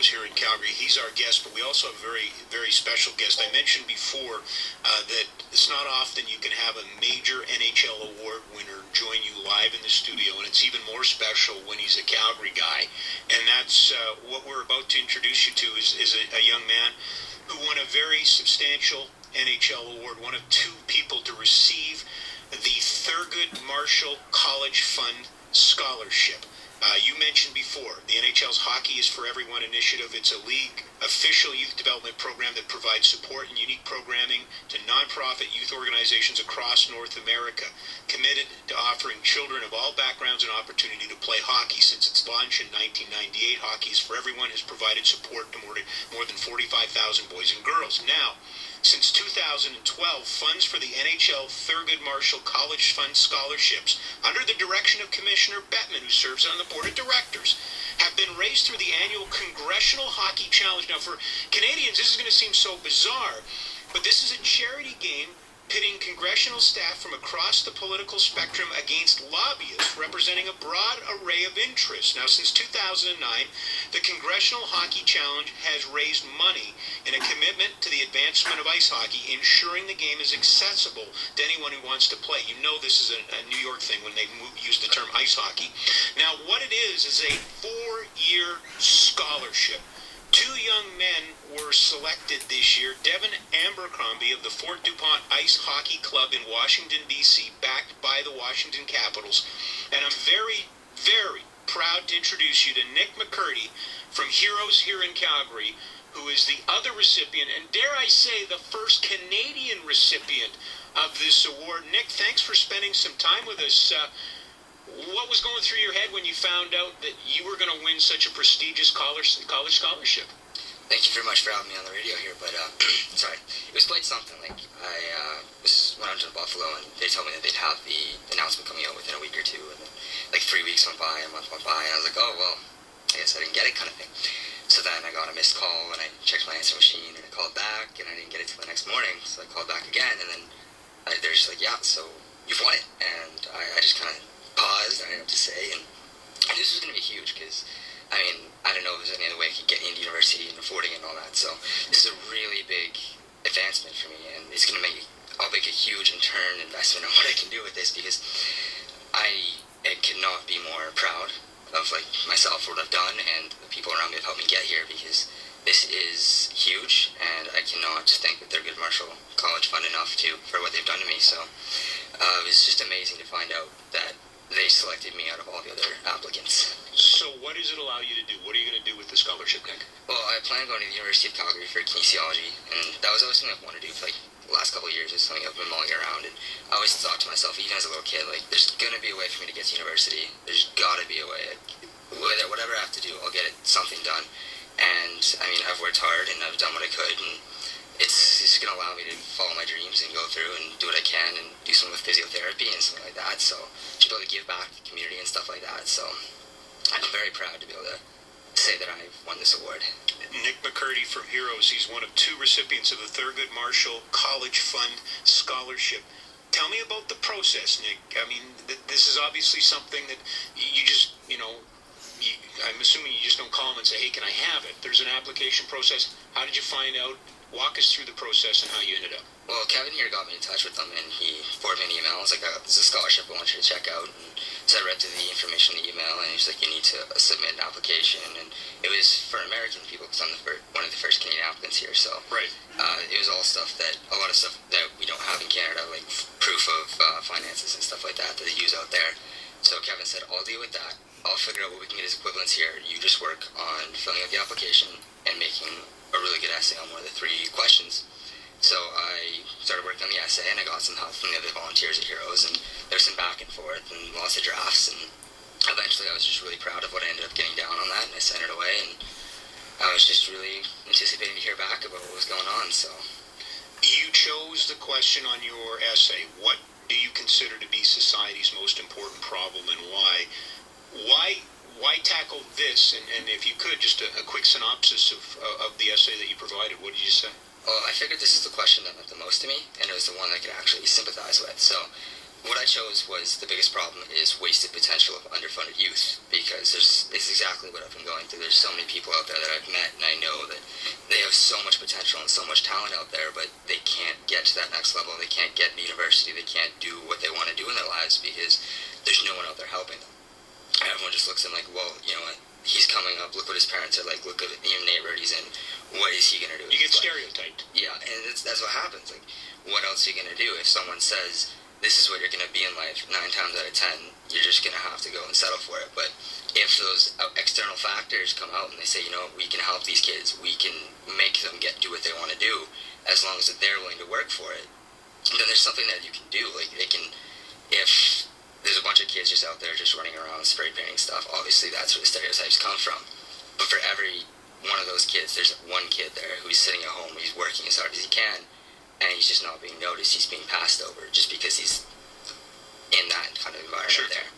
Heroes here in Calgary. He's our guest, but we also have a very, very special guest. I mentioned before that it's not often you can have a major NHL award winner join you live in the studio, and it's even more special when he's a Calgary guy. And that's what we're about to introduce you to is a young man who won a very substantial NHL award, one of two people to receive the Thurgood Marshall College Fund Scholarship. You mentioned before, the NHL's Hockey is for Everyone initiative. It's a league official youth development program that provides support and unique programming to nonprofit youth organizations across North America, committed to offering children of all backgrounds an opportunity to play hockey. Since its launch in 1998, Hockey is for Everyone has provided support to more than 45,000 boys and girls. Now, since 2012, funds for the NHL Thurgood Marshall College Fund scholarships, under the direction of Commissioner Bettman, who serves on the board of directors, have been raised through the annual Congressional Hockey Challenge. Now, for Canadians, this is going to seem so bizarre, but this is a charity game pitting congressional staff from across the political spectrum against lobbyists representing a broad array of interests. Now, since 2009, the Congressional Hockey Challenge has raised money in a commitment to the advancement of ice hockey, ensuring the game is accessible to anyone who wants to play. You know this is a New York thing when they use the term ice hockey. Now, what it is a 4-year scholarship. Two young men were selected this year. Devin Abercrombie of the Fort DuPont Ice Hockey Club in Washington, D.C., backed by the Washington Capitals. And I'm very, very proud to introduce you to Nick McCurdy from Heroes here in Calgary, who is the other recipient, and dare I say, the first Canadian recipient of this award. Nick, thanks for spending some time with us. What was going through your head when you found out that you were going to win such a prestigious college scholarship? Thank you very much for having me on the radio here, but sorry, it was quite something. Like I went out to Buffalo, and they told me that they'd have the announcement coming out within a week or two, and then, like 3 weeks went by, a month went by, and I was like, oh well, I guess I didn't get it, kind of thing. So then I got a missed call, and I checked my answer machine, and I called back, and I didn't get it till the next morning. So I called back again, and then they're just like, yeah, so you've won it, and I just kind of paused. I didn't know what to say, and this was going to be huge because, I mean, I don't know if there's any other way I could get into university and affording it and all that. So this is a really big advancement for me, and it's going to I'll make a huge in-turn investment on what I can do with this, because I cannot be more proud of like myself for what I've done and the people around me have helped me get here, because this is huge, and I cannot thank the Thurgood Marshall College Fund enough for what they've done to me. So it was just amazing to find out that they selected me out of all the other applicants. So what does it allow you to do? What are you going to do with the scholarship, Nick? Well, I plan on going to the University of Calgary for kinesiology, and that was always something I've wanted to do for like the last couple of years. It's something I've been mulling around, and I always thought to myself, even as a little kid, like, there's going to be a way for me to get to university. There's got to be a way. Whatever I have to do, I'll get something done. And, I mean, I've worked hard, and I've done what I could, and it's going to allow me to follow my dreams and go through and do what I can and do something with physiotherapy and something like that. So to be able to give back to the community and stuff like that. So I'm very proud to be able to say that I've won this award. Nick McCurdy from Heroes, he's one of two recipients of the Thurgood Marshall College Fund Scholarship. Tell me about the process, Nick. I mean, this is obviously something that you just, I'm assuming you just don't call them and say, hey, can I have it? There's an application process. How did you find out? Walk us through the process and how you ended up. Well, Kevin here got me in touch with them, and he forwarded me an email. I was like, this is a scholarship I want you to check out. And so I read through the information in the email, and he's like, you need to submit an application. And it was for American people, because I'm one of the first Canadian applicants here. So right. It was a lot of stuff that we don't have in Canada, like proof of finances and stuff like that they use out there. So Kevin said, I'll deal with that. I'll figure out what we can get as equivalents here. You just work on filling out the application and making a really good essay on one of the 3 questions. So I started working on the essay, and I got some help from the other volunteers at Heroes, and there was some back and forth and lots of drafts, and eventually I was just really proud of what I ended up getting down on that, and I sent it away, and I was just really anticipating to hear back about what was going on. So you chose the question on your essay. What do you consider to be society's most important problem, and why? Why tackle this? And if you could, just a quick synopsis of the essay that you provided. What did you say? Well, I figured this is the question that meant the most to me, and it was the one I could actually sympathize with. So what I chose was the biggest problem is wasted potential of underfunded youth, because it's exactly what I've been going through. There's so many people out there that I've met, and I know that they have so much potential and so much talent out there, but they can't get to that next level. They can't get to university. They can't do what they want to do in their lives because there's no one out there helping them. Everyone just looks at him like, well, you know what? He's coming up. Look what his parents are like. Look at the neighborhood he's in. What is he gonna do? You get stereotyped. Yeah, and that's what happens. Like, what else are you gonna do if someone says this is what you're going to be in life? 9 times out of 10, you're just going to have to go and settle for it. But if those external factors come out and they say, you know, we can help these kids, we can make them do what they want to do, as long as they're willing to work for it, then there's something that you can do. Like, they can, if there's a bunch of kids just out there just running around spray painting stuff, obviously that's where the stereotypes come from. But for every one of those kids, there's one kid there who's sitting at home, he's working as hard as he can, and he's just not being noticed. He's being passed over just because he's in that kind of environment there.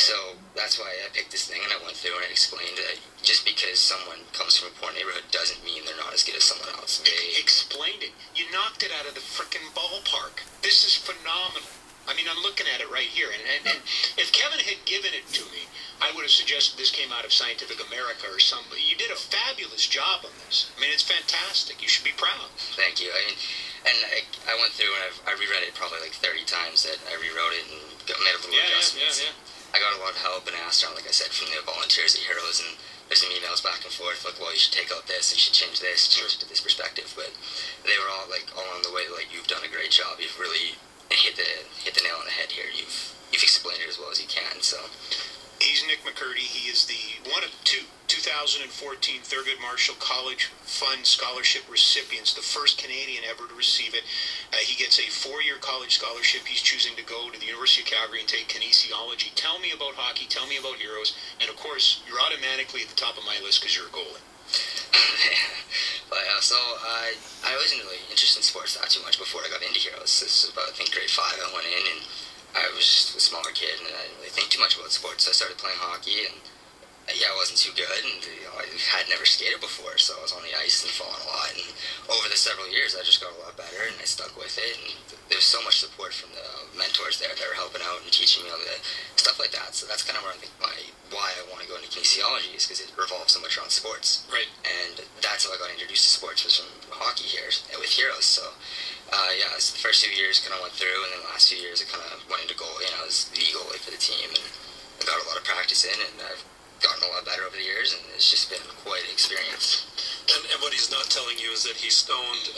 So that's why I picked this thing, and I went through and I explained that just because someone comes from a poor neighborhood doesn't mean they're not as good as someone else. Explained it. You knocked it out of the frickin' ballpark. This is phenomenal. I mean, I'm looking at it right here, and if Kevin had given it to me, I would have suggested this came out of Scientific America or something. You did a fabulous job on this. I mean, it's fantastic. You should be proud. Thank you. I mean, and I went through and I reread it probably like 30 times. That I rewrote it and made a little adjustments. Yeah. I got a lot of help and asked around, like I said, from the volunteers at Heroes, and there's some emails back and forth, like, well, you should take out this, you should change this, change it to this perspective. But they were all like all along the way, like, you've done a great job. You've really hit the nail on the head here. You've explained it as well as you can. So. He's Nick McCurdy. He is the one of two 2014 Thurgood Marshall College Fund Scholarship recipients, the first Canadian ever to receive it. He gets a 4-year college scholarship. He's choosing to go to the University of Calgary and take kinesiology. Tell me about hockey. Tell me about Heroes. And, of course, you're automatically at the top of my list because you're a goalie. So I wasn't really interested in sports that too much before I got into Heroes. This was about, I think, grade 5. I went in, and I was just a smaller kid, and I didn't really think too much about sports. So I started playing hockey, and I wasn't too good, and I had never skated before, so I was on the ice and falling a lot. And over the several years, I just got a lot better, and I stuck with it. And there was so much support from the mentors there that were helping out and teaching me all the stuff like that. So that's kind of where I think why I want to go into kinesiology, is because it revolves so much around sports. Right. And that's how I got introduced to sports, was from hockey here with Heroes. So so the first 2 years kind of went through, and then the last 2 years I kind of went into goalie, and I was the goalie for the team, and I got a lot of practice in, and I've gotten a lot better over the years, and it's just been quite an experience. And what he's not telling you is that he stoned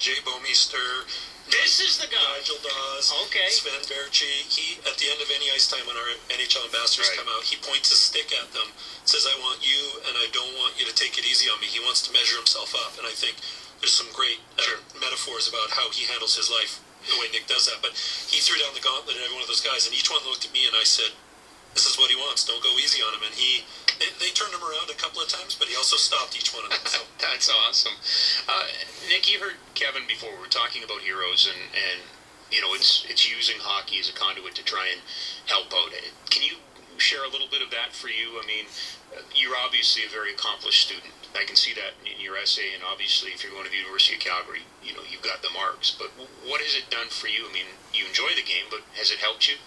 Jay Bomeister. This is the guy. Nigel Dawes. Okay. Sven Berchi. He, at the end of any ice time when our NHL ambassadors come out, he points his stick at them, says, I want you, and I don't want you to take it easy on me. He wants to measure himself up, and I think there's some great metaphors about how he handles his life, the way Nick does that. But he threw down the gauntlet at every one of those guys, and each one looked at me, and I said, this is what he wants. Don't go easy on him. And they turned him around a couple of times, but he also stopped each one of them. So. That's awesome. Nick, you heard Kevin before. We were talking about Heroes, and you know, it's using hockey as a conduit to try and help out. Can you share a little bit of that for you? I mean, you're obviously a very accomplished student. I can see that in your essay, and obviously if you're going to the University of Calgary, you know, you've got the marks. But what has it done for you? I mean, you enjoy the game, but has it helped you?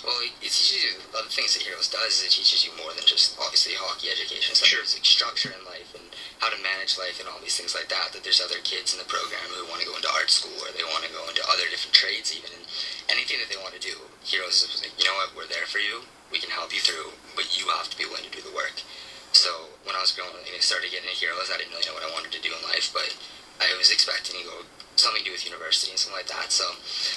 Well, it teaches you, a lot of things that Heroes does is it teaches you more than just, obviously, hockey education. So there's like structure in life and how to manage life and all these things like that, that there's other kids in the program who want to go into art school, or they want to go into other different trades even, and anything that they want to do. Heroes is like, you know what, we're there for you, we can help you through, but you have to be willing to do the work. So when I was growing up and I started getting into Heroes, I didn't really know what I wanted to do in life, but I was expecting to go something to do with university and something like that. So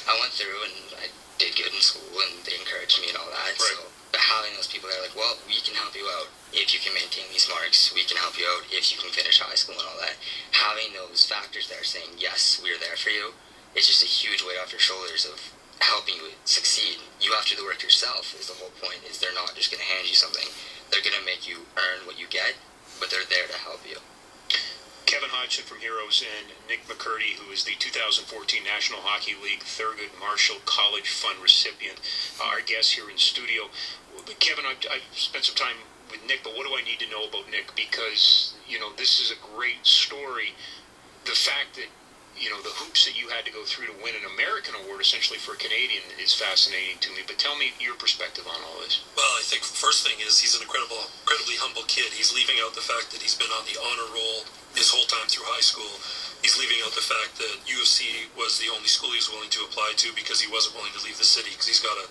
I went through and I did good in school, and they encouraged me and all that. Right. So but having those people that are like, well, we can help you out if you can maintain these marks. We can help you out if you can finish high school and all that. Having those factors that are saying, yes, we're there for you, it's just a huge weight off your shoulders of helping you succeed. You have to do the work yourself is the whole point. Is they're not just going to hand you something. They're going to make you earn what you get, but they're there to help you. Kevin Hodgson from Heroes and Nick McCurdy, who is the 2014 National Hockey League Thurgood Marshall College Fund recipient, our guest here in studio. Kevin, I've spent some time with Nick, but what do I need to know about Nick? Because, you know, this is a great story. The fact that the hoops that you had to go through to win an American award, essentially for a Canadian, is fascinating to me. But tell me your perspective on all this. Well, I think the first thing is he's an incredibly humble kid. He's leaving out the fact that he's been on the honor roll his whole time through high school. He's leaving out the fact that U of C was the only school he was willing to apply to because he wasn't willing to leave the city, because he's got a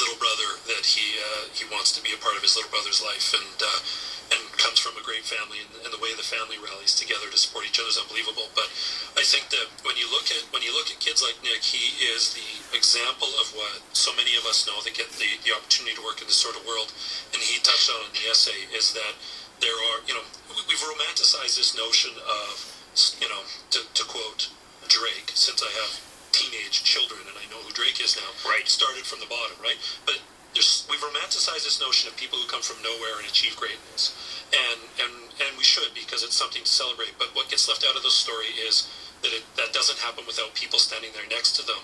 little brother that he wants to be a part of his little brother's life, and comes from a great family, and the way the family rallies together to support each other is unbelievable. But I think that when you look at kids like Nick, he is the example of what so many of us know that get the opportunity to work in this sort of world, and he touched on in the essay, is that there are, we've romanticized this notion of, to quote Drake, since I have teenage children and I know who Drake is now, right, started from the bottom, right? But we've romanticized this notion of people who come from nowhere and achieve greatness, and we should, because it's something to celebrate. But what gets left out of the story is that that doesn't happen without people standing there next to them,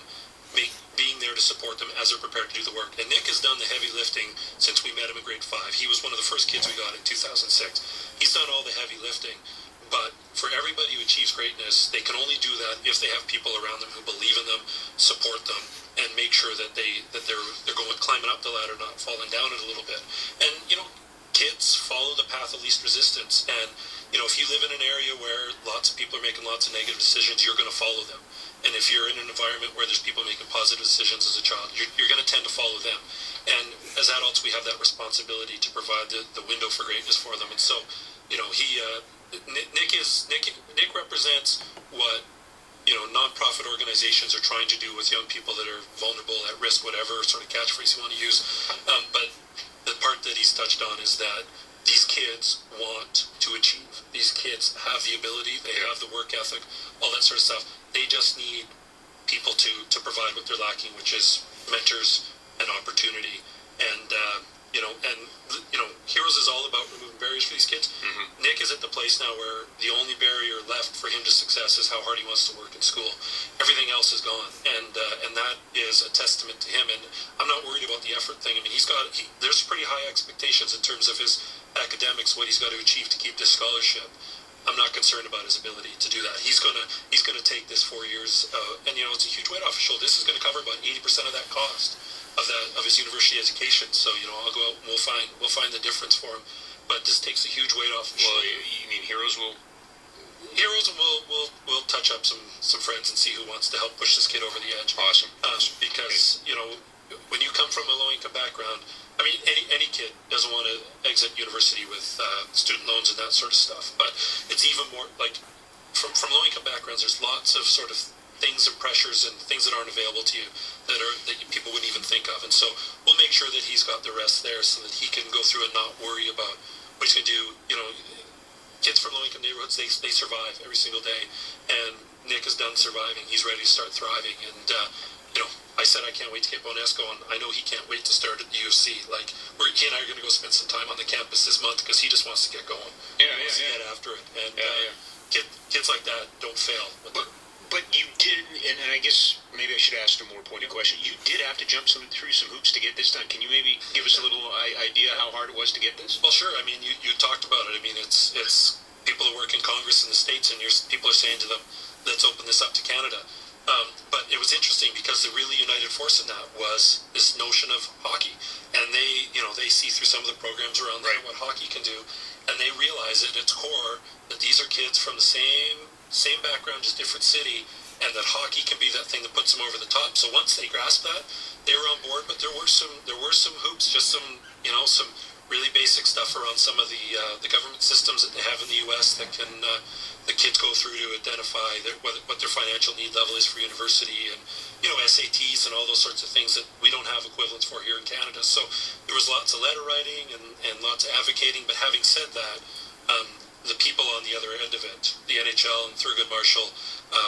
being there to support them as they're prepared to do the work. And Nick has done the heavy lifting since we met him in grade 5. He was one of the first kids we got in 2006. He's done all the heavy lifting. But for everybody who achieves greatness, they can only do that if they have people around them who believe in them, support them, and make sure that they're going climbing up the ladder, not falling down it a little bit. And kids follow the path of least resistance. And if you live in an area where lots of people are making lots of negative decisions, you're going to follow them. And if you're in an environment where there's people making positive decisions as a child, you're going to tend to follow them. And as adults, we have that responsibility to provide the window for greatness for them. And so, Nick represents what nonprofit organizations are trying to do with young people that are vulnerable, at risk, whatever sort of catchphrase you want to use. But the part that he's touched on is that these kids want to achieve. These kids have the ability, they have the work ethic, all that sort of stuff. They just need people to provide what they're lacking, which is mentors and opportunity. And Heroes is all about removing barriers for these kids. Mm-hmm. Nick is at the place now where the only barrier left for him to success is how hard he wants to work in school. Everything else is gone, and that is a testament to him. And I'm not worried about the effort thing. I mean, there's pretty high expectations in terms of his academics, what he's got to achieve to keep this scholarship. I'm not concerned about his ability to do that. He's gonna take this 4 years, and it's a huge weight off his shoulder. This is going to cover about 80% of that cost of his university education. So I'll go out and we'll find the difference for him. But this takes a huge weight off his shoulder. You mean Heroes will? Heroes, and we'll touch up some friends and see who wants to help push this kid over the edge. Awesome. Because when you come from a low-income background, I mean, any kid doesn't want to exit university with student loans and that sort of stuff. But it's even more like from low-income backgrounds. There's lots of sort of things and pressures and things that aren't available to you that people wouldn't even think of. And so we'll make sure that he's got the rest there so that he can go through and not worry about what he's going to do. Kids from low-income neighborhoods, they survive every single day. And Nick is done surviving. He's ready to start thriving. And, I said I can't wait to get Bonesco, and I know he can't wait to start at the U of C. Like, he and I are going to go spend some time on the campus this month because he just wants to get going. He wants to get after it. And kids like that don't fail. But you did, and I guess maybe I should ask a more pointed question. You did have to jump through some hoops to get this done. Can you maybe give us a little idea how hard it was to get this? Well, sure. I mean, you talked about it. I mean, it's people that work in Congress in the States, and people are saying to them, let's open this up to Canada. But it was interesting because the really united force in that was this notion of hockey. And they see through some of the programs around there what hockey can do. And they realize at its core that these are kids from the same background, just different city, and that hockey can be that thing that puts them over the top. So once they grasped that, they were on board. But there were some hoops, just some really basic stuff around some of the government systems that they have in the U.S. that can the kids go through to identify what their financial need level is for university, and SATs and all those sorts of things that we don't have equivalents for here in Canada. So there was lots of letter writing and lots of advocating. But having said that, the people on the other end of it, the NHL and Thurgood Marshall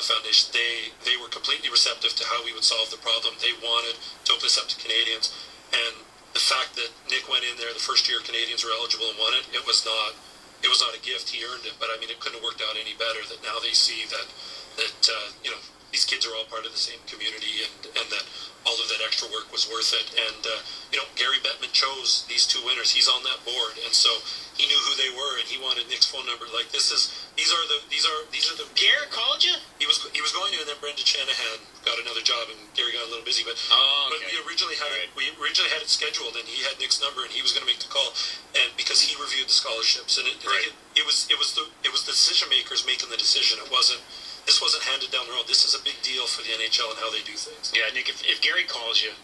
Foundation, they were completely receptive to how we would solve the problem. They wanted to open this up to Canadians, and the fact that Nick went in there the first year Canadians were eligible and won it, it was not a gift. He earned it. But I mean, it couldn't have worked out any better. That now they see that these kids are all part of the same community, and that all of that extra work was worth it. And Gary Bettman chose these two winners. He's on that board, and so he knew who they were, and he wanted Nick's phone number. Like, this is these are the. Garrett called you? He was going to, and then Brendan Shanahan got another job, and Gary got a little busy. But okay. but we originally had it scheduled, and he had Nick's number, and he was going to make the call, and because he reviewed the scholarships, and it was the decision makers making the decision. This wasn't handed down the road. This is a big deal for the NHL and how they do things. Yeah, Nick, if Gary calls you,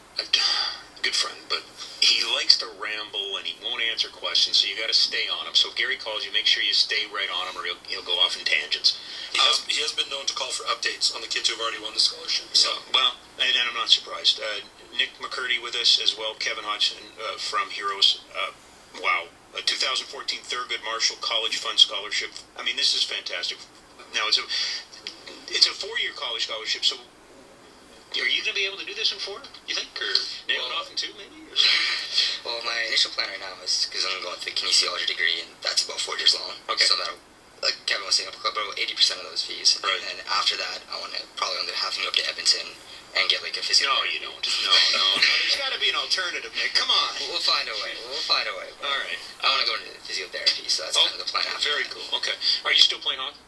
good friend, but he likes to ramble and he won't answer questions, so you got to stay on him. So if Gary calls you, make sure you stay right on him, or he'll go off in tangents. He has been known to call for updates on the kids who've already won the scholarship. So well, and I'm not surprised. Nick McCurdy with us as well. Kevin Hodgson from Heroes. Wow, a 2014 Thurgood Marshall College Fund Scholarship. I mean, this is fantastic. Now it's a 4-year college scholarship, so are you going to be able to do this in 4, you think? Or nail it off in 2, maybe? Well, my initial plan right now is, because I'm going to the kinesiology degree, and that's about 4 years long. Okay. So that, like Kevin was saying, about 80% of those fees. Right. And then after that, I want to probably end up having to go up to Edmonton and get like a physio. No, you don't. No. There's got to be an alternative, Nick. Come on. We'll find a way. All right. I want to go into physiotherapy, so that's kind of the plan after. Very cool. Okay. Are you still playing hockey?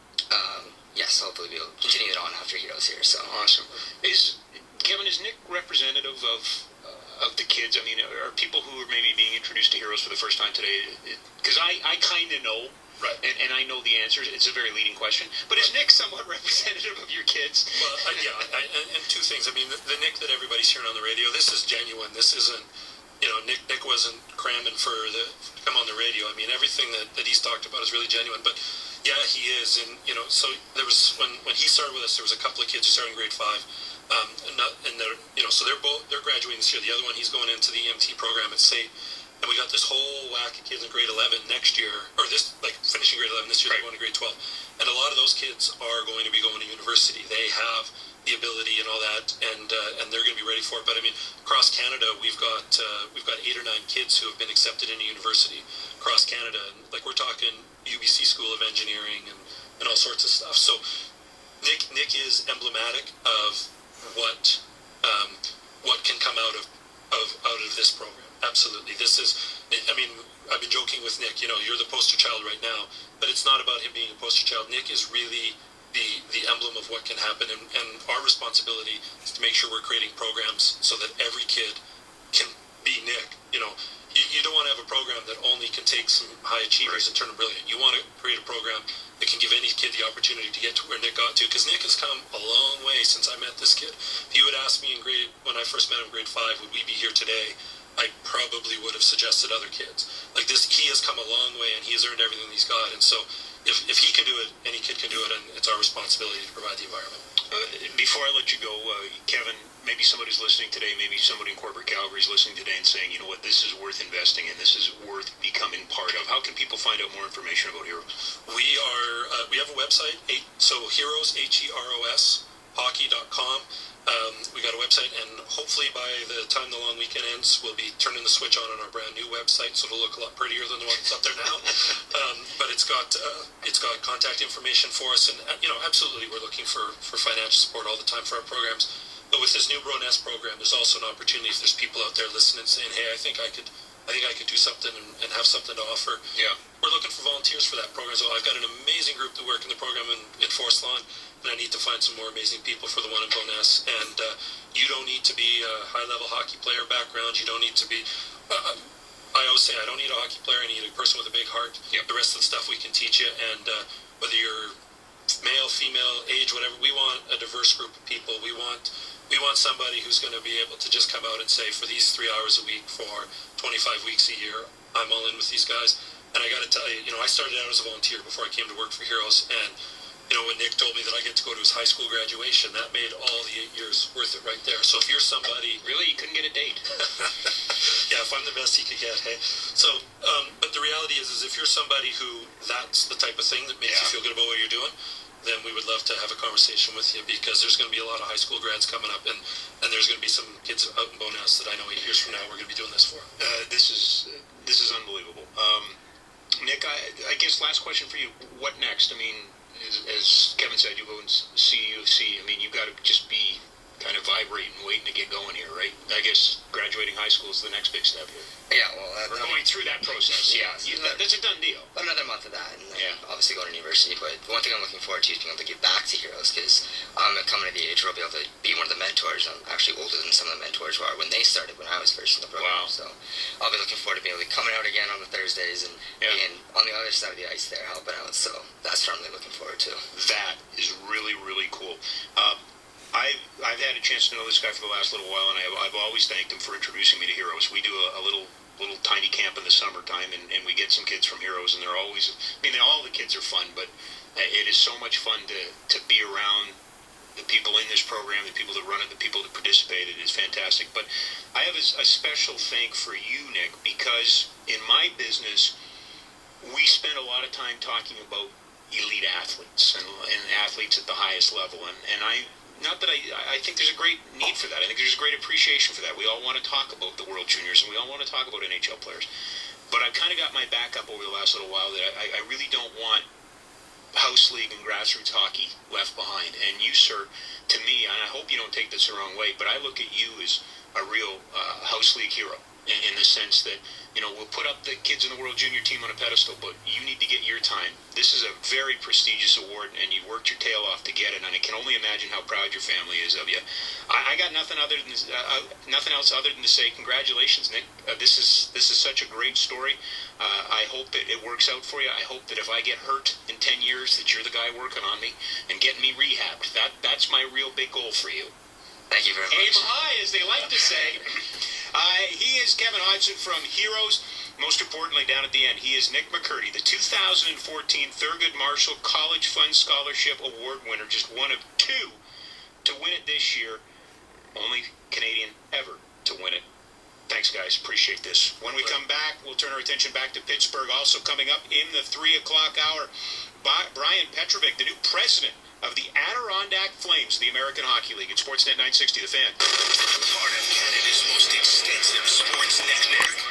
Yes, hopefully we'll continue it on after Heroes here. So Awesome. Kevin, is Nick representative of the kids? I mean, are people who are maybe being introduced to Heroes for the first time today? Because I kind of know, right, and I know the answers. It's a very leading question. But is Nick somewhat representative of your kids? Well, and 2 things. I mean, the Nick that everybody's hearing on the radio, this is genuine. This isn't, Nick wasn't cramming to come on the radio. I mean, everything that he's talked about is really genuine. But yeah, he is, and so there was when he started with us, there was a couple of kids who started in grade 5, and they're so they're graduating this year. The other one, he's going into the EMT program at SAIT, and we got this whole whack of kids in grade 11 next year, or finishing grade 11 this year. They're going to grade 12, and a lot of those kids are going to be going to university. They have the ability and all that, and they're going to be ready for it. But I mean, across Canada, we've got 8 or 9 kids who have been accepted into university across Canada, and like we're talking UBC School of Engineering and all sorts of stuff. So Nick is emblematic of what can come out of this program. Absolutely. This is, I mean, I've been joking with Nick, you're the poster child right now, but it's not about him being a poster child. Nick is really the emblem of what can happen, and our responsibility is to make sure we're creating programs so that every kid can be Nick. You don't want to have a program that only can take some high achievers and turn them brilliant. You want to create a program that can give any kid the opportunity to get to where Nick got to, because Nick has come a long way since I met this kid. If you had asked me when I first met him in grade 5, would we be here today, I probably would have suggested other kids. Like this, he has come a long way, and he has earned everything he's got. And so if he can do it, any kid can do it, and it's our responsibility to provide the environment. Before I let you go, Kevin, maybe somebody's listening today, maybe somebody in corporate Calgary is listening today and saying, you know what, this is worth investing in, this is worth becoming part of. How can people find out more information about Heroes? We have a website, so Heroes, Heros, hockey.com. We got a website, and hopefully by the time the long weekend ends, we'll be turning the switch on our brand new website, so it'll look a lot prettier than the one that's up there now. But it's got contact information for us, and absolutely, we're looking for financial support all the time for our programs. But with this new Broness program, there's also an opportunity if there's people out there listening saying, "Hey, I think I could do something and have something to offer." Yeah, we're looking for volunteers for that program. So I've got an amazing group that work in the program in Forest Lawn, and I need to find some more amazing people for the one in Broness. And you don't need to be a high-level hockey player background. You don't need to be. I always say I don't need a hockey player. I need a person with a big heart. Yep. The rest of the stuff we can teach you, and whether you're male, female, age, whatever, we want a diverse group of people. We want somebody who's going to be able to just come out and say, for these 3 hours a week for 25 weeks a year, I'm all in with these guys. And I got to tell you, I started out as a volunteer before I came to work for Heroes, and when Nick told me that I get to go to his high school graduation, that made all the 8 years worth it right there. So if you're somebody... Really? You couldn't get a date? Yeah, if I'm the best he could get, hey. So, but the reality is if you're somebody who that's the type of thing that makes you feel good about what you're doing, then we would love to have a conversation with you, because there's going to be a lot of high school grads coming up, and there's going to be some kids out in Bowness that I know 8 years from now we're going to be doing this for. This is unbelievable. Nick, I guess last question for you. What next? I mean, as Kevin said, you go and see UFC. I mean, you've got to just be kind of vibrating, waiting to get going here, right? I guess graduating high school is the next big step here. Yeah, well, Or going through that process. Yeah, that's a done deal. about another month of that, and then Yeah. obviously going to university. But the one thing I'm looking forward to is being able to give back to Heroes, because I'm coming to the age where I'll be able to be one of the mentors. I'm actually older than some of the mentors were when they started, when I was first in the program. Wow. So I'll be looking forward to being able to be coming out again on the Thursdays and being on the other side of the ice there, helping out. So that's what I'm really looking forward to. That is really, really cool. I've had a chance to know this guy for the last little while, and I've always thanked him for introducing me to Heroes. We do a little tiny camp in the summertime, and we get some kids from Heroes, and they're always, all the kids are fun, but it is so much fun to be around the people in this program, the people that run it, the people that participate. It is fantastic. But I have a special thank for you, Nick, because in my business, we spend a lot of time talking about elite athletes and athletes at the highest level, and I think there's a great need for that. I think there's a great appreciation for that. We all want to talk about the World Juniors, and we all want to talk about NHL players. But I've kind of got my back up over the last little while that I really don't want house league and grassroots hockey left behind. And you, sir, to me, and I hope you don't take this the wrong way, but I look at you as a real house league hero in the sense that, we'll put up the kids in the World Junior team on a pedestal, but you need to get your time. This is a very prestigious award, and you worked your tail off to get it, and I can only imagine how proud your family is of you. I got nothing else other than to say congratulations, Nick. This is such a great story. I hope that it works out for you. I hope that if I get hurt in 10 years, that you're the guy working on me and getting me rehabbed. That's my real big goal for you. Thank you very much. Aim high, as they like to say. He is Kevin Hodgson from Heroes. Most importantly, down at the end, he is Nick McCurdy, the 2014 Thurgood Marshall College Fund Scholarship Award winner, just one of two to win it this year. Only Canadian ever to win it. Thanks, guys. Appreciate this. When we come back, we'll turn our attention back to Pittsburgh. Also coming up in the 3 o'clock hour, Brian Petrovic, the new president of the Adirondack Flames, the American Hockey League, at Sportsnet 960, The Fan. Part of Canada's most extensive sports network.